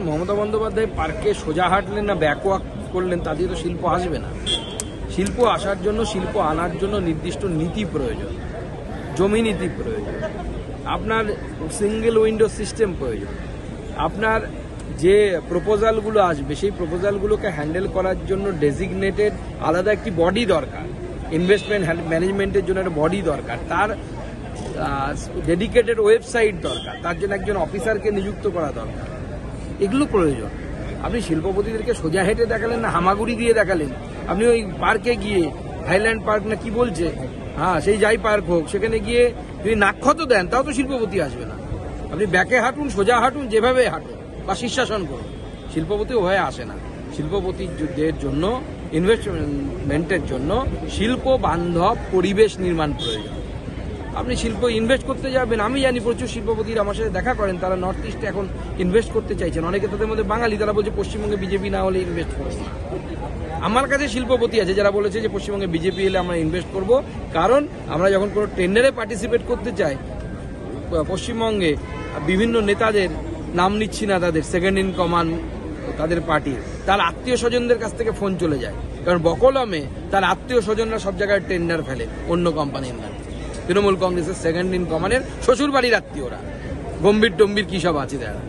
মমতা বন্দ্যোপাধ্যায় পার্কে সোজা হাঁটলেন না ব্যাকওয়াক করলেন তা দিয়ে তো শিল্প আসবে না। শিল্প আসার জন্য, শিল্প আনার জন্য নির্দিষ্ট নীতি প্রয়োজন, জমি নীতি প্রয়োজন, আপনার সিঙ্গেল উইন্ডো সিস্টেম প্রয়োজন, আপনার যে প্রপোজালগুলো আসবে সেই প্রপোজালগুলোকে হ্যান্ডেল করার জন্য ডেজিগনেটেড আলাদা একটি বডি দরকার, ইনভেস্টমেন্ট ম্যানেজমেন্টের জন্য একটা বডি দরকার, তার ডেডিকেটেড ওয়েবসাইট দরকার, তার জন্য একজন অফিসারকে নিযুক্ত করা দরকার। এগুলো প্রয়োজন। আপনি শিল্পপতিদেরকে সোজা হেঁটে দেখালেন না হামাগুড়ি দিয়ে দেখালেন। আপনি ওই পার্কে গিয়ে, হাইল্যান্ড পার্ক না কি বলছে, হ্যাঁ সেই যাই পার্ক হোক, সেখানে গিয়ে যদি নাক্ষত দেন তাও তো শিল্পপতি আসবে না। আপনি ব্যাকে হাঁটুন, সোজা হাঁটুন, যেভাবে হাঁটুন বা শীর্ষাসন করুন, শিল্পপতি হয়ে আসে না। শিল্পপতিদের জন্য, ইনভেস্টমেন্টের জন্য শিল্প বান্ধব পরিবেশ নির্মাণ প্রয়োজন। আপনি শিল্প ইনভেস্ট করতে যাবেন, আমি জানি প্রচুর শিল্পপতিরা আমার সাথে দেখা করেন, তারা নর্থ ইস্টে এখন ইনভেস্ট করতে চাইছেন। অনেকে তাদের মধ্যে বাঙালি, তারা বলছে পশ্চিমবঙ্গে বিজেপি না হলে ইনভেস্ট করবে না। আমার কাছে শিল্পপতি আছে যারা বলেছে যে পশ্চিমবঙ্গে বিজেপি এলে আমরা ইনভেস্ট করব, কারণ আমরা যখন কোনো টেন্ডারে পার্টিসিপেট করতে চাই, পশ্চিমবঙ্গে বিভিন্ন নেতাদের নাম নিচ্ছি না, তাদের সেকেন্ড ইন কমান্ড তাদের পার্টির, তার আত্মীয় স্বজনদের কাছ থেকে ফোন চলে যায়, কারণ বকলমে তার আত্মীয় স্বজনরা সব জায়গায় টেন্ডার ফেলে অন্য কোম্পানির নামে। তৃণমূল কংগ্রেসের সেকেন্ড ইন কমান্ডের শ্বশুর বাড়ির আত্মীয়রা, গম্ভীর টম্ভীর কি সব আছে তারা।